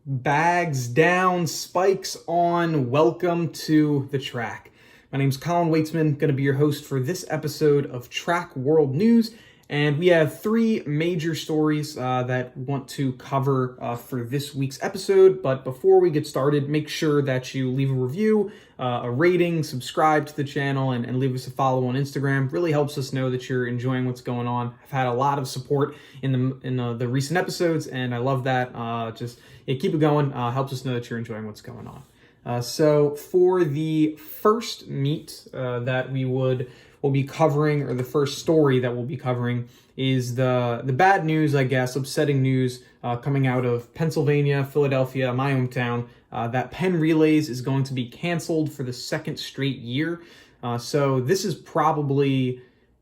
Bags down, spikes on. Welcome to the track. My name's Colin Waitsman, going to be your host for this episode of Track World News. And we have three major stories that we want to cover for this week's episode. But before we get started, make sure that you leave a review, a rating, subscribe to the channel, and leave us a follow on Instagram. Really helps us know that you're enjoying what's going on. I've had a lot of support in the recent episodes, and I love that. Keep it going. Helps us know that you're enjoying what's going on. So for the first meet that we'll be covering, or the first story that we'll be covering, is the bad news, I guess, upsetting news coming out of Pennsylvania, Philadelphia, my hometown, that Penn Relays is going to be canceled for the second straight year. So this is probably,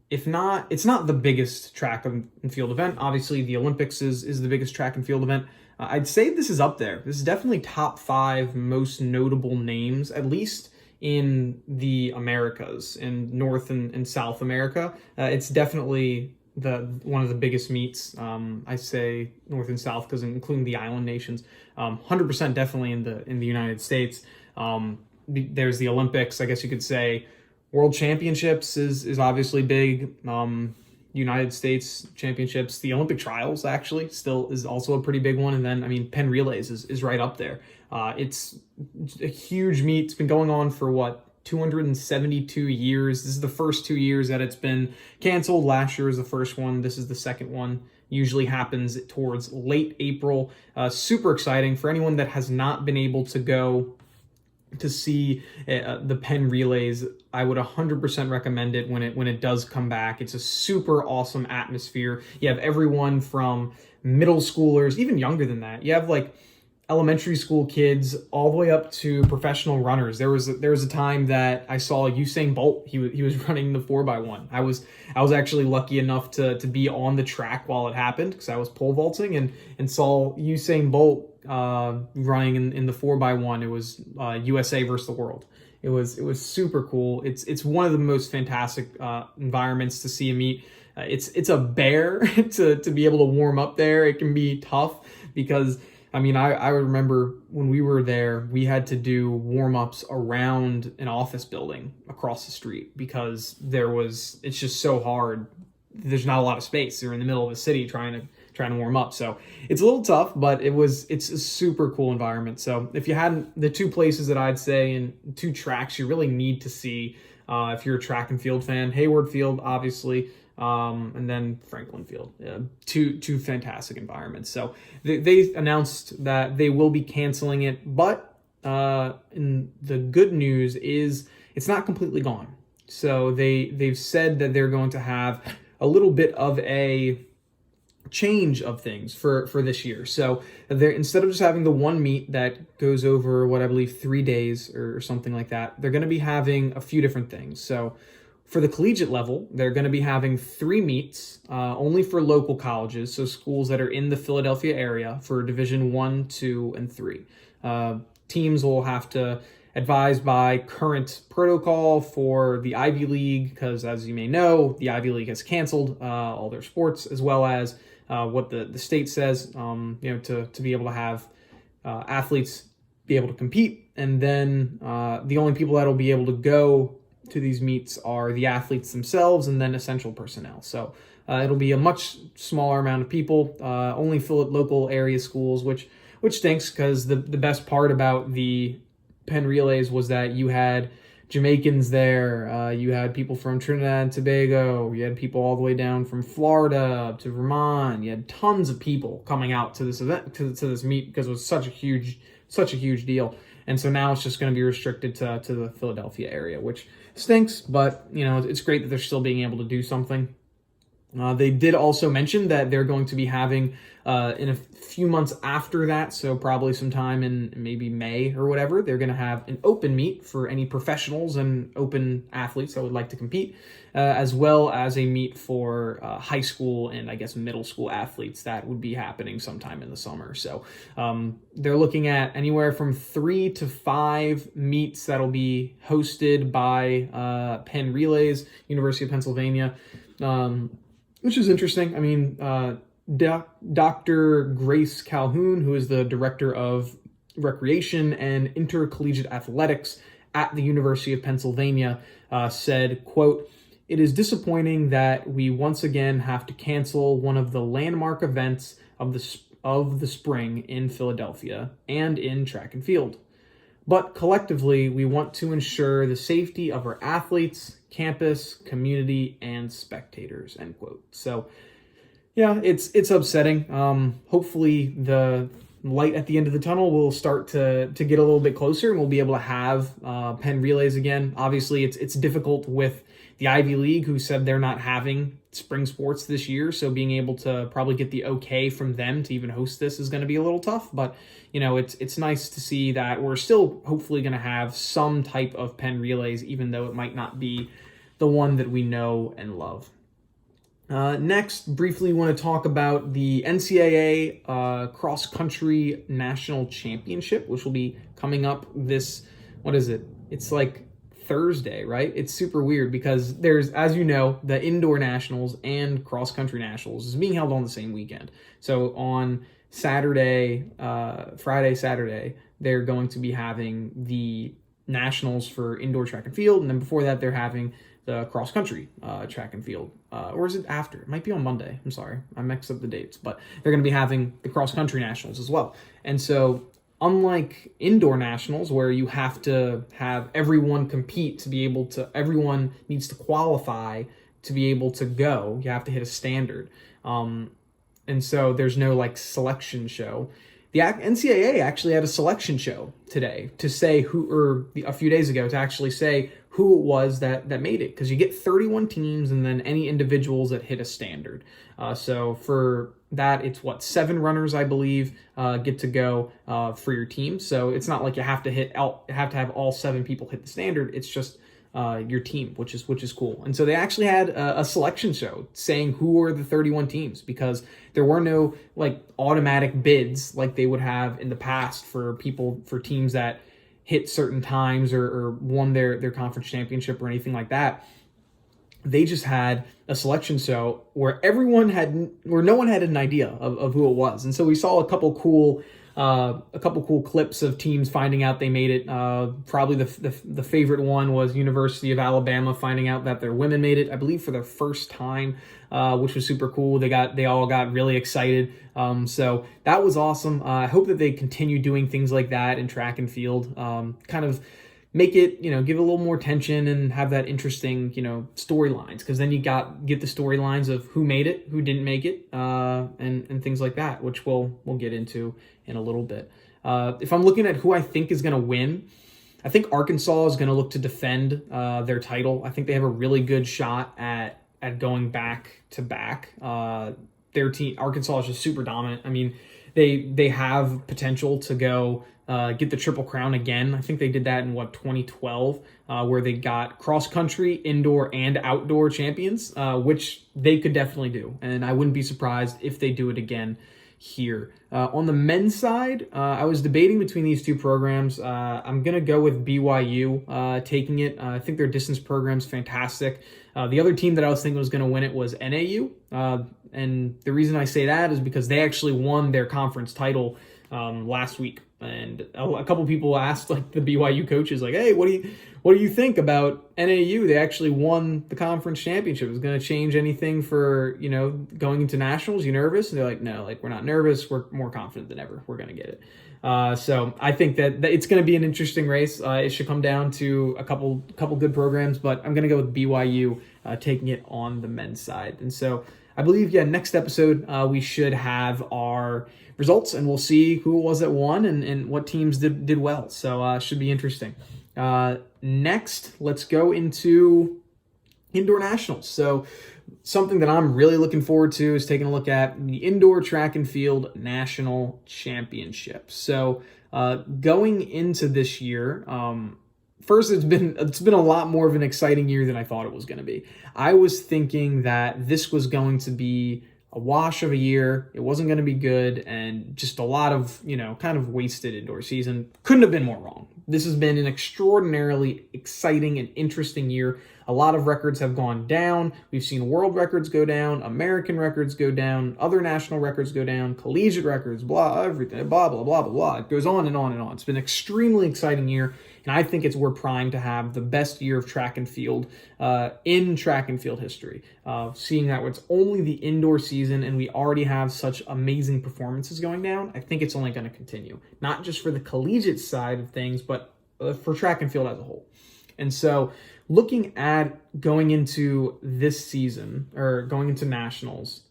it's not the biggest track and field event. Obviously, the Olympics is the biggest track and field event. I'd say this is up there. This is definitely top 5 most notable names, at least in the Americas, in North and South America. It's definitely one of the biggest meets. I say North and South because including the island nations. 100% definitely in the United States. There's the Olympics, I guess you could say. World Championships is obviously big. United States Championships, the Olympic trials actually still is also a pretty big one. And then, Penn Relays is right up there. It's a huge meet. It's been going on for 272 years. This is the first 2 years that it's been canceled. Last year was the first one. This is the second one. Usually happens towards late April. Super exciting for anyone that has not been able to go to see the Penn Relays. I would 100% recommend it when it does come back. It's a super awesome atmosphere. You have everyone from middle schoolers, even younger than that. You have elementary school kids all the way up to professional runners. There was a time that I saw Usain Bolt. He was running the 4x1. I was actually lucky enough to be on the track while it happened because I was pole vaulting and saw Usain Bolt running in the 4x1. It was USA versus the world. It was super cool. It's one of the most fantastic environments to see a meet. It's a bear to be able to warm up there. It can be tough because I remember when we were there, we had to do warm-ups around an office building across the street because it's just so hard. There's not a lot of space. You're in the middle of a city trying to warm up. So it's a little tough, but it's a super cool environment. So if you hadn't, the two places that I'd say and two tracks you really need to see if you're a track and field fan, Hayward Field, obviously, and then Franklin Field. Two fantastic environments. So they announced that they will be canceling it, but in the good news is it's not completely gone. So they've said that they're going to have a little bit of a change of things for this year. So they're, instead of just having the one meet that goes over what I believe 3 days or something like that, they're going to be having a few different things. So for the collegiate level, they're going to be having 3 meets only for local colleges, so schools that are in the Philadelphia area for Division 1, 2, and 3. Teams will have to advise by current protocol for the Ivy League, because as you may know, the Ivy League has canceled all their sports, as well as what the state says, to be able to have athletes be able to compete. And then the only people that will be able to go to these meets are the athletes themselves and then essential personnel. So it'll be a much smaller amount of people, only local area schools, which stinks because the best part about the Penn Relays was that you had Jamaicans there, you had people from Trinidad and Tobago, you had people all the way down from Florida to Vermont. You had tons of people coming out to this event, to this meet, because it was such a huge deal. And so now it's just going to be restricted to the Philadelphia area, which stinks, but it's great that they're still being able to do something. They did also mention that they're going to be having, in a few months after that, so probably sometime in maybe May or whatever, they're going to have an open meet for any professionals and open athletes that would like to compete, as well as a meet for high school and I guess middle school athletes that would be happening sometime in the summer. So they're looking at anywhere from 3 to 5 meets that'll be hosted by Penn Relays, University of Pennsylvania. Which is interesting. Dr. Grace Calhoun, who is the director of recreation and intercollegiate athletics at the University of Pennsylvania, said, quote, "It is disappointing that we once again have to cancel one of the landmark events of the spring in Philadelphia and in track and field. But collectively, we want to ensure the safety of our athletes, campus, community, and spectators," end quote. So, yeah, it's upsetting. Hopefully the light at the end of the tunnel will start to get a little bit closer, and we'll be able to have Penn relays again. Obviously, it's difficult with the Ivy League, who said they're not having spring sports this year, so being able to probably get the okay from them to even host this is going to be a little tough. But it's nice to see that we're still hopefully going to have some type of Penn relays, even though it might not be the one that we know and love. Next, briefly want to talk about the NCAA Cross Country National Championship, which will be coming up this, what is it? It's like Thursday, right? It's super weird because there's, as you know, the indoor nationals and cross country nationals is being held on the same weekend. So on Saturday, Friday, Saturday, they're going to be having the nationals for indoor track and field. And then before that, they're having the cross country track and field. Or is it after? It might be on Monday. I'm sorry. I mixed up the dates, but they're going to be having the cross country nationals as well. And so unlike indoor nationals where you have to have everyone compete to be able to, everyone needs to qualify to be able to go, you have to hit a standard. And so there's no like selection show. The NCAA actually had a selection show today to say who, or a few days ago, to actually say who it was that made it, because you get 31 teams and then any individuals that hit a standard. So for that, it's 7 runners, I believe, get to go for your team. So it's not like you have to have all 7 people hit the standard. It's just your team, which is cool. And so they actually had a selection show saying who were the 31 teams, because there were no like automatic bids like they would have in the past for teams that hit certain times or won their conference championship or anything like that. They just had a selection show where no one had an idea of who it was. And so we saw a couple cool clips of teams finding out they made it. Probably the favorite one was University of Alabama finding out that their women made it, I believe, for their first time, which was super cool. They all got really excited. So that was awesome. I hope that they continue doing things like that in track and field. Kind of make it, give a little more tension and have that interesting, storylines, because then you get the storylines of who made it, who didn't make it, and things like that, which we'll get into in a little bit. If I'm looking at who I think is going to win, I think Arkansas is going to look to defend their title. I think they have a really good shot at going back to back. Their team, Arkansas, is just super dominant. I mean, they have potential to go get the Triple Crown again. I think they did that in 2012, where they got cross country, indoor, and outdoor champions, which they could definitely do. And I wouldn't be surprised if they do it again here. On the men's side, I was debating between these two programs. I'm going to go with BYU taking it. I think their distance program's fantastic. The other team that I was thinking was going to win it was NAU. And the reason I say that is because they actually won their conference title last week. And a couple people asked like the BYU coaches, like, "Hey, what do you think about NAU? They actually won the conference championship. Is it going to change anything for going into nationals? You nervous?" And they're like, "No, like we're not nervous. We're more confident than ever. We're going to get it." So I think that it's going to be an interesting race. It should come down to a couple good programs, but I'm going to go with BYU taking it on the men's side. And so I believe, next episode we should have our results, and we'll see who it was that won and what teams did well. So should be interesting. Next, let's go into indoor nationals. So something that I'm really looking forward to is taking a look at the Indoor Track and Field National Championship. So going into this year, first, it's been a lot more of an exciting year than I thought it was going to be. I was thinking that this was going to be a wash of a year. It wasn't going to be good, and just a lot of, kind of wasted indoor season. Couldn't have been more wrong. This has been an extraordinarily exciting and interesting year a lot of records have gone down. We've seen world records go down, American records go down, other national records go down, collegiate records, blah, everything, blah, blah, blah, blah, blah. It goes on and on and on. It's been an extremely exciting year, and I think we're primed to have the best year of track and field in track and field history. Seeing that it's only the indoor season and we already have such amazing performances going down, I think it's only going to continue. Not just for the collegiate side of things, but for track and field as a whole. And so looking at going into this season, or going into nationals,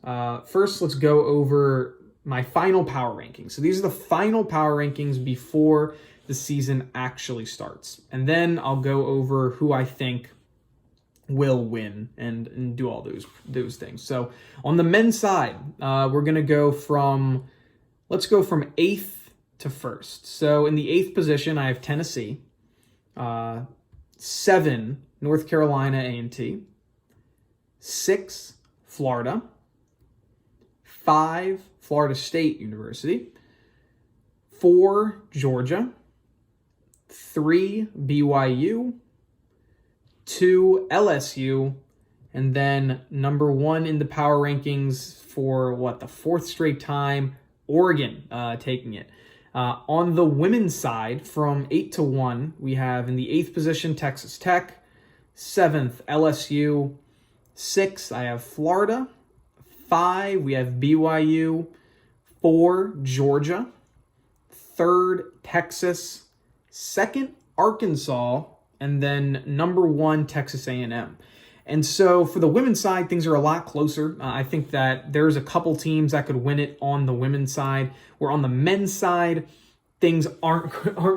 first let's go over my final power rankings. So these are the final power rankings before the season actually starts. And then I'll go over who I think will win and do all those things. So on the men's side, we're going to go let's go from 8th to 1st. So in the 8th position, I have Tennessee, 7, North Carolina A&T, 6, Florida, 5, Florida State University, 4, Georgia, 3, BYU, 2, LSU, and then number 1 in the power rankings for the 4th straight time, Oregon taking it. On the women's side, from 8 to 1, we have in the 8th position Texas Tech, 7th LSU, 6 I have Florida, 5 we have BYU, 4 Georgia, 3rd Texas, 2nd Arkansas, and then number 1 Texas A&M. And so for the women's side, things are a lot closer. I think that there's a couple teams that could win it on the women's side. Where on the men's side, things aren't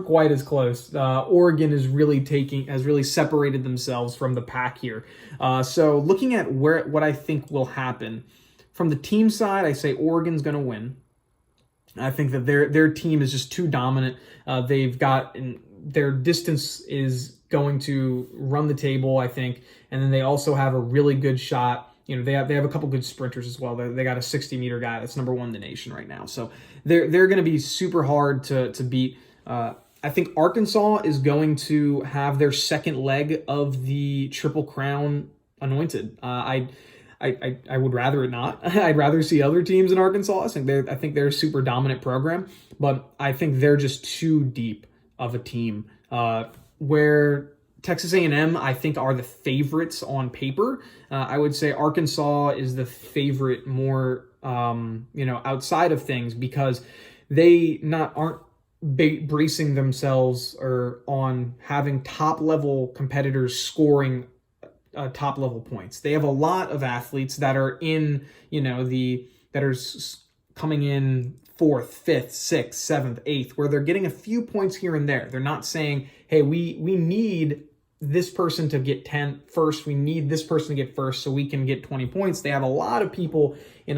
quite as close. Oregon has really separated themselves from the pack here. So looking at what I think will happen from the team side, I say Oregon's going to win. I think that their team is just too dominant. Their distance is going to run the table, I think, and then they also have a really good shot. They have a couple good sprinters as well. They got a 60-meter guy that's number 1 in the nation right now. So they're going to be super hard to beat. I think Arkansas is going to have their second leg of the Triple Crown anointed. I would rather it not. I'd rather see other teams in Arkansas. I think they're a super dominant program, but I think they're just too deep of a team. Where Texas A&M, I think, are the favorites on paper. I would say Arkansas is the favorite more, outside of things, because they aren't bracing themselves or on having top-level competitors scoring top-level points. They have a lot of athletes that are in, that are coming in 4th, 5th, 6th, 7th, 8th, where they're getting a few points here and there. They're not saying, hey, we need this person to get 10 first. We need this person to get first so we can get 20 points. They have a lot of people in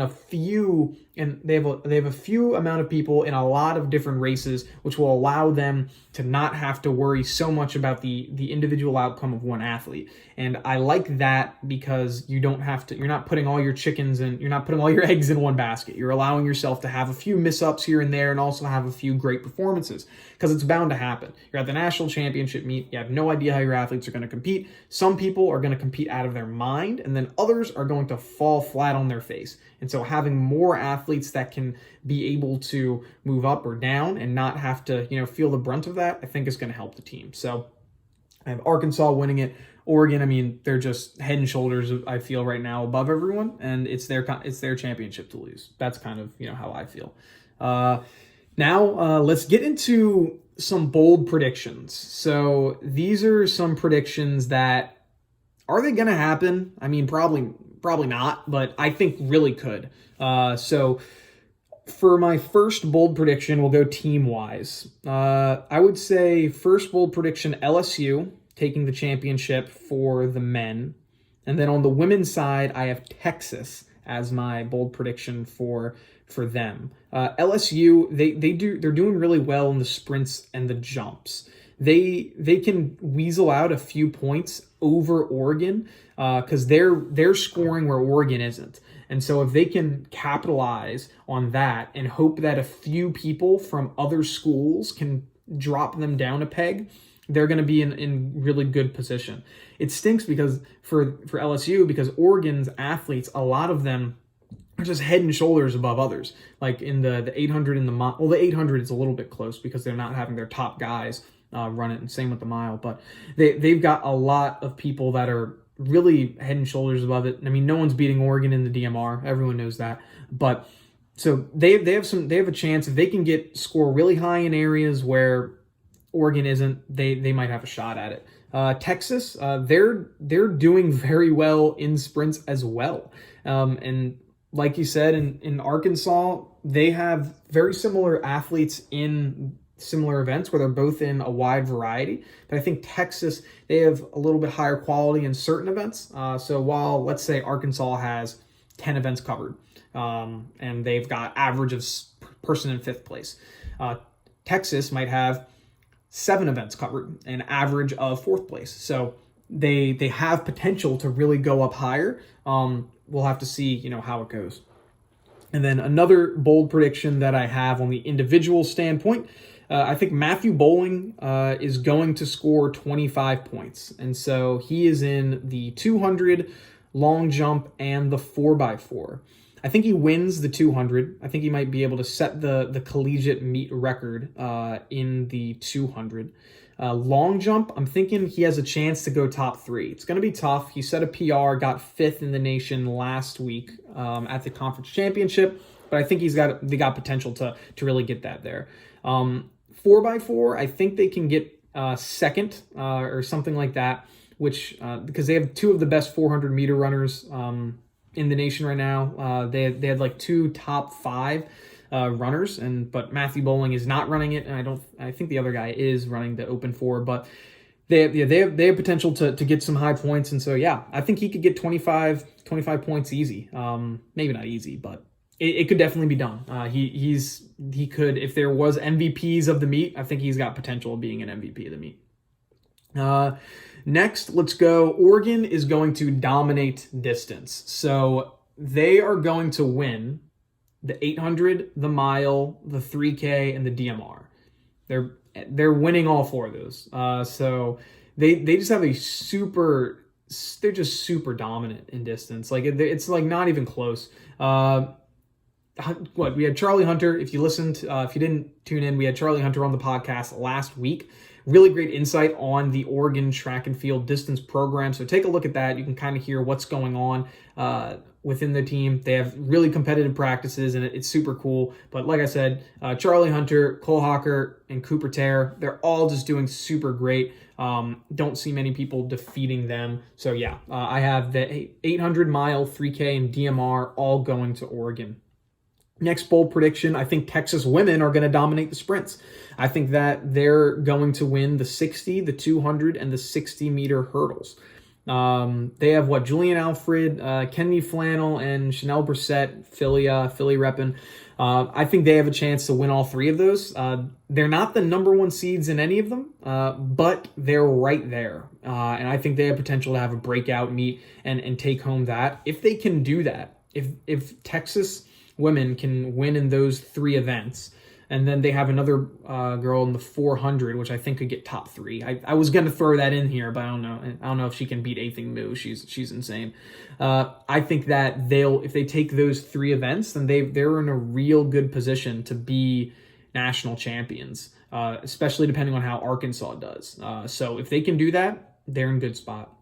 they have a few amount of people in a lot of different races, which will allow them to not have to worry so much about the individual outcome of one athlete. And I like that because you're not putting all your you're not putting all your eggs in one basket. You're allowing yourself to have a few miss-ups here and there and also have a few great performances, because it's bound to happen. You're at the national championship meet. You have no idea how your athletes are going to compete. Some people are going to compete out of their mind, and then others are going to fall flat on their face. And so having more athletes that can be able to move up or down and not have to, feel the brunt of that, I think is going to help the team. So I have Arkansas winning it. Oregon, they're just head and shoulders, I feel, right now above everyone, and it's their championship to lose. That's kind of, how I feel. Now let's get into some bold predictions. So these are some predictions that, are they going to happen? Probably not, but I think really could. So for my first bold prediction, we'll go team-wise. I would say first bold prediction, LSU taking the championship for the men. And then on the women's side, I have Texas as my bold prediction for them. LSU, they're doing really well in the sprints and the jumps. They can weasel out a few points over Oregon because they're scoring where Oregon isn't. And so if they can capitalize on that and hope that a few people from other schools can drop them down a peg, they're going to be in really good position. It stinks because for LSU, because Oregon's athletes, a lot of them are just head and shoulders above others. Like in the 800 and the 800 is a little bit close because they're not having their top guys run it, and same with the mile. But they've got a lot of people that are really head and shoulders above it. I mean, no one's beating Oregon in the DMR. Everyone knows that. But so they have a chance if they can score really high in areas where Oregon isn't. They might have a shot at it. Texas, they're doing very well in sprints as well, and like you said, in Arkansas, they have very similar athletes in similar events where they're both in a wide variety. But I think Texas, they have a little bit higher quality in certain events. So while, let's say, Arkansas has 10 events covered, and they've got average of person in 5th place, Texas might have 7 events covered, an average of 4th place. So they have potential to really go up higher. We'll have to see, how it goes. And then another bold prediction that I have on the individual standpoint, I think Matthew Bowling is going to score 25 points. And so he is in the 200, long jump, and the 4x4. I think he wins the 200. I think he might be able to set the collegiate meet record in the 200. Long jump, I'm thinking he has a chance to go top 3. It's going to be tough. He set a PR, got 5th in the nation last week at the conference championship, but I think they got potential to really get that there. 4x4, I think they can get 2nd or something like that, which because they have 2 of the best 400 meter runners in the nation right now. They had like 2 top 5 runners, but Matthew Bowling is not running it, and I think the other guy is running the Open 4, but they have potential to get some high points, and so yeah, I think he could get 25 points easy. Maybe not easy, but it could definitely be done. He could, if there was MVPs of the meet, I think he's got potential of being an MVP of the meet. Next, let's go. Oregon is going to dominate distance, so they are going to win the 800, the mile, the 3K, and the DMR. They're winning all 4 of those. So they just have they're just super dominant in distance. Like it's like not even close. We had Charlie Hunter. If you listened, if you didn't tune in, we had Charlie Hunter on the podcast last week. Really great insight on the Oregon track and field distance program. So take a look at that. You can kind of hear what's going on within the team. They have really competitive practices, and it's super cool. But like I said, Charlie Hunter, Cole Hawker, and Cooper Teare, they're all just doing super great. Don't see many people defeating them. So yeah, I have the 800 mile, 3K, and DMR all going to Oregon. Next bold prediction, I think Texas women are going to dominate the sprints. I think that they're going to win the 60, the 200, and the 60-meter hurdles. They have Julian Alfred, Kenny Flannel, and Chanel Brissett, Philly reppin'. I think they have a chance to win all 3 of those. They're not the number 1 seeds in any of them, but they're right there. And I think they have potential to have a breakout meet and take home that. If they can do that, if Texas women can win in those 3 events, and then they have another girl in the 400, which I think could get top 3. I was going to throw that in here, but I don't know if she can beat Athing Mu. She's insane. I think that if they take those 3 events, then they're in a real good position to be national champions, especially depending on how Arkansas does. So if they can do that, they're in good spot.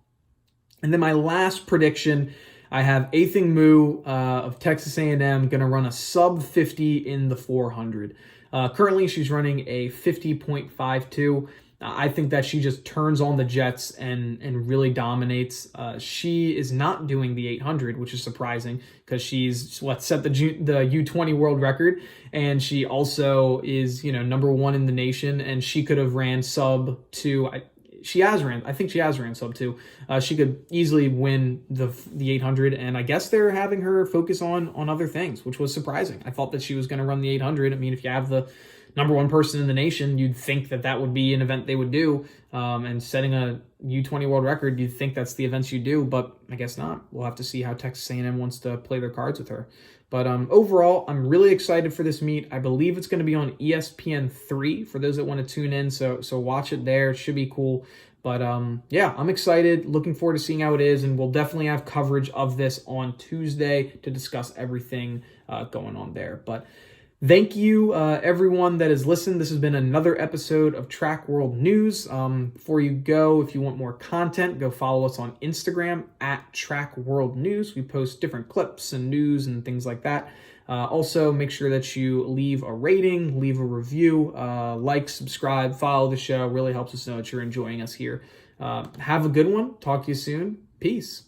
And then my last prediction, I have Athing Mu of Texas A&M going to run a sub 50 in the 400. Currently, she's running a 50.52. I think that she just turns on the jets and really dominates. She is not doing the 800, which is surprising because she's set the U20 world record, and she also is number 1 in the nation, and she could have ran sub 2. I think she has ran sub 2. She could easily win the 800, and I guess they're having her focus on other things, which was surprising. I thought that she was going to run the 800. I mean, if you have the number 1 person in the nation, you'd think that would be an event they would do. And setting a U20 world record, you'd think that's the events you do, but I guess not. We'll have to see how Texas A&M wants to play their cards with her. But overall, I'm really excited for this meet. I believe it's going to be on ESPN3 for those that want to tune in. So watch it there. It should be cool. But yeah, I'm excited. Looking forward to seeing how it is. And we'll definitely have coverage of this on Tuesday to discuss everything going on there. But thank you, everyone that has listened. This has been another episode of Track World News. Before you go, if you want more content, go follow us on Instagram at Track World News. We post different clips and news and things like that. Also, make sure that you leave a rating, leave a review, like, subscribe, follow the show. Really helps us know that you're enjoying us here. Have a good one. Talk to you soon. Peace.